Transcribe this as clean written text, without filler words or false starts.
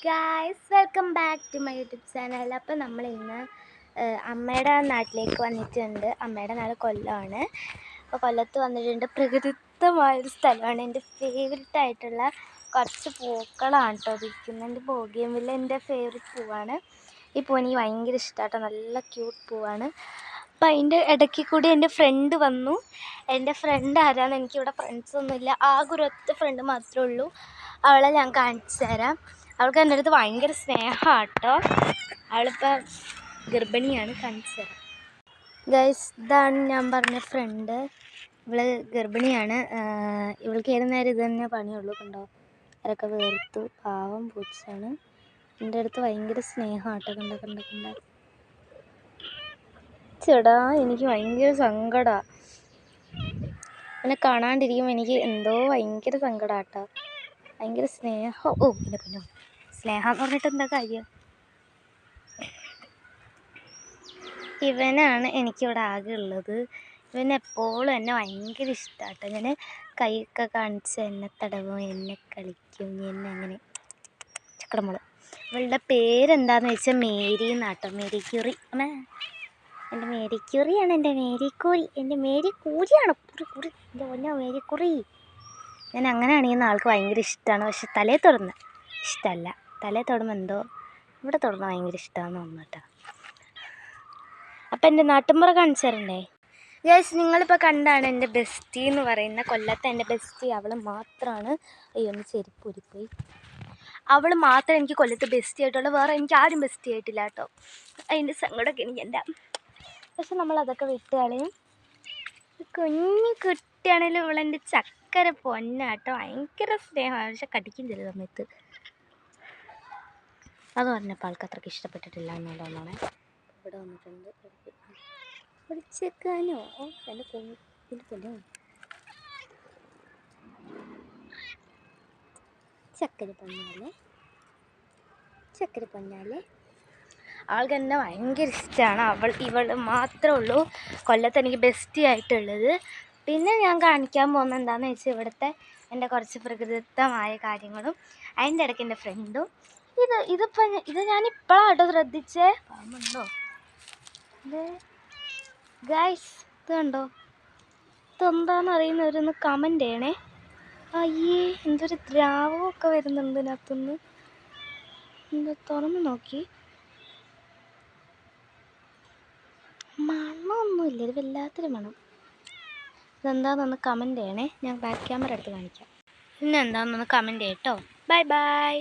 Guys, welcome back to my YouTube channel. അപ്പോൾ നമ്മൾ ഇന്ന് അമ്മയുടെ നാട്ടിലേക്ക് വന്നിട്ടുണ്ട്. അമ്മയുടെ നാട് കൊല്ലമാണ്. അപ്പോൾ കൊല്ലത്ത് വന്നിട്ടുണ്ട്. പ്രകൃതിദത്തമായൊരു സ്ഥലമാണ്. എൻ്റെ ഫേവററ്റ് ആയിട്ടുള്ള കുറച്ച് പൂക്കളാണ് കേട്ടോ ഇരിക്കുന്നത്. എൻ്റെ ബോഗെയിൻവില്ല എൻ്റെ ഫേവററ്റ് പൂവാണ്. ഈ പൂ എനിക്ക് ഭയങ്കര ഇഷ്ടമാട്ടോ. നല്ല ക്യൂട്ട് പൂവാണ്. അപ്പോൾ അതിൻ്റെ ഇടയ്ക്ക് കൂടി എൻ്റെ ഫ്രണ്ട് വന്നു. എൻ്റെ ഫ്രണ്ട് ആരാന്ന് എനിക്കിവിടെ ഫ്രണ്ട്സൊന്നുമില്ല. ആകെ ഒരൊറ്റ ഫ്രണ്ട് മാത്രമേ ഉള്ളൂ. അവളെ ഞാൻ കാണിച്ചു തരാം. അവൾക്ക് എൻ്റെ അടുത്ത് ഭയങ്കര സ്നേഹമാണ് കേട്ടോ. അവളിപ്പോൾ ഗർഭിണിയാണ്. കാണിച്ചു തരാം ഗൈസ്. ഇതാണ് ഞാൻ പറഞ്ഞ ഫ്രണ്ട്. ഇവള് ഗർഭിണിയാണ്. ഇവൾക്ക് ഏത് നേരം ഇത് തന്നെ പണിയുള്ളൂ. കണ്ടോ, അവരൊക്കെ വേർത്തു. പാവം പൂച്ചാണ്. എൻ്റെ അടുത്ത് ഭയങ്കര സ്നേഹമാണ് കേട്ടോ. കണ്ട ചേടാ, എനിക്ക് ഭയങ്കര സങ്കടമാണ്. എന്നെ കാണാണ്ടിരിക്കുമ്പോൾ എനിക്ക് എന്തോ ഭയങ്കര സങ്കടമാട്ടോ. ഭയങ്കര സ്നേഹം. ഓ എൻ്റെ പൊന്നോ, സ്നേഹം എന്ന് പറഞ്ഞിട്ട് എന്താ കാര്യം? ഇവനാണ് എനിക്കിവിടെ ആകെ ഉള്ളത്. ഇവൻ എപ്പോഴും എന്നെ ഭയങ്കര ഇഷ്ടമാട്ടോ. ഞാൻ കൈയൊക്കെ കാണിച്ച് എന്നെ തടവും, എന്നെ കളിക്കും, എന്നെ അങ്ങനെ ചക്കടമുള. ഇവളുടെ പേരെന്താണെന്ന് വെച്ചാൽ മേരി എന്നാട്ടോ. Mary Curie. എൻ്റെ മേരി ക്യൂറിയാണ്. എൻ്റെ മേരിക്കൂരി. എൻ്റെ മേരിക്കൂരിയാണ്. കുറി എൻ്റെ പൊന്നോ, മേരിക്കുറി. ഞാൻ അങ്ങനെയാണെങ്കിൽ ആൾക്ക് ഭയങ്കര ഇഷ്ടമാണ്. പക്ഷെ തലേ തൊടുന്ന ഇഷ്ടമല്ല. തലേ തൊടുമ്പോൾ എന്തോ ഇവിടെ തൊടുന്ന ഭയങ്കര ഇഷ്ടമാണെന്ന് തോന്നുന്നു കേട്ടോ. അപ്പം എൻ്റെ നാട്ടിൻപുറം കാണിച്ചു തരണ്ടേ ഗൈസ്? നിങ്ങളിപ്പോൾ കണ്ടാണ് എൻ്റെ ബെസ്റ്റി എന്ന് പറയുന്ന കൊല്ലത്തെ എൻ്റെ ബെസ്റ്റി. അവൾ മാത്രമാണ്. അയ്യോ, ഒന്ന് ചെരുപ്പ് ഊരിപ്പോയി. അവൾ മാത്രം എനിക്ക് കൊല്ലത്ത് ബെസ്റ്റി ആയിട്ടുള്ളൂ. വേറെ എനിക്ക് ആരും ബെസ്റ്റി ആയിട്ടില്ല കേട്ടോ. അതിൻ്റെ സങ്കടമൊക്കെ എനിക്ക് എൻ്റെ. പക്ഷെ നമ്മളതൊക്കെ വിട്ട് കളയും. കുഞ്ഞു കുട്ടിയാണെങ്കിലും ഇവളെൻ്റെ ചക്കര പൊന്നാട്ടോ. ഭയങ്കര സ്നേഹമാണ്. പക്ഷെ കടിക്കും ചില സമയത്ത്. അത് പറഞ്ഞപ്പോൾ ആൾക്ക് അത്രയ്ക്ക് ഇഷ്ടപ്പെട്ടിട്ടില്ല എന്നുള്ളതാണ്. ഇവിടെ വന്നിട്ടുണ്ട്. വിളിച്ചേക്കാനോ എൻ്റെ പൊന്നോ. ചക്കര പൊന്നാലേ. ആൾക്ക് എന്നെ ഭയങ്കര ഇഷ്ടമാണ്. ഇവൾ മാത്രമേ ഉള്ളൂ കൊല്ലത്ത് എനിക്ക് ബെസ്റ്റി ആയിട്ടുള്ളത്. പിന്നെ ഞാൻ കാണിക്കാൻ പോകുന്നത് എന്താണെന്ന് വെച്ചാൽ ഇവിടുത്തെ എൻ്റെ കുറച്ച് പ്രകൃതിദത്തമായ കാര്യങ്ങളും അതിൻ്റെ ഇടയ്ക്ക് എൻ്റെ ഫ്രണ്ടും. ഇത് ഞാനിപ്പോഴാട്ടോ ശ്രദ്ധിച്ചേ. പാമ്പുണ്ടോ ഇത് ഗൈസ്? ഇത് കണ്ടോ? ഇതെന്താണെന്ന് അറിയുന്നവരൊന്ന് കമൻ്റ് ചെയ്യണേ. അയ്യേ, എന്തൊരു ദ്രാവകമൊക്കെ വരുന്നുണ്ട് ഇതിനകത്തുനിന്ന്. എന്താ, തുറന്ന് നോക്കി. മണമൊന്നുമില്ല, ഇത് വല്ലാത്തൊരു മണം. ഇതെന്താണെന്നൊന്ന് കമൻ്റ് ചെയ്യണേ. ഞാൻ ബാക്ക് ക്യാമറ എടുത്ത് കാണിക്കാം. പിന്നെ എന്താണെന്നൊന്ന് കമൻ്റ് ചെയ്യട്ടോ. Bye by.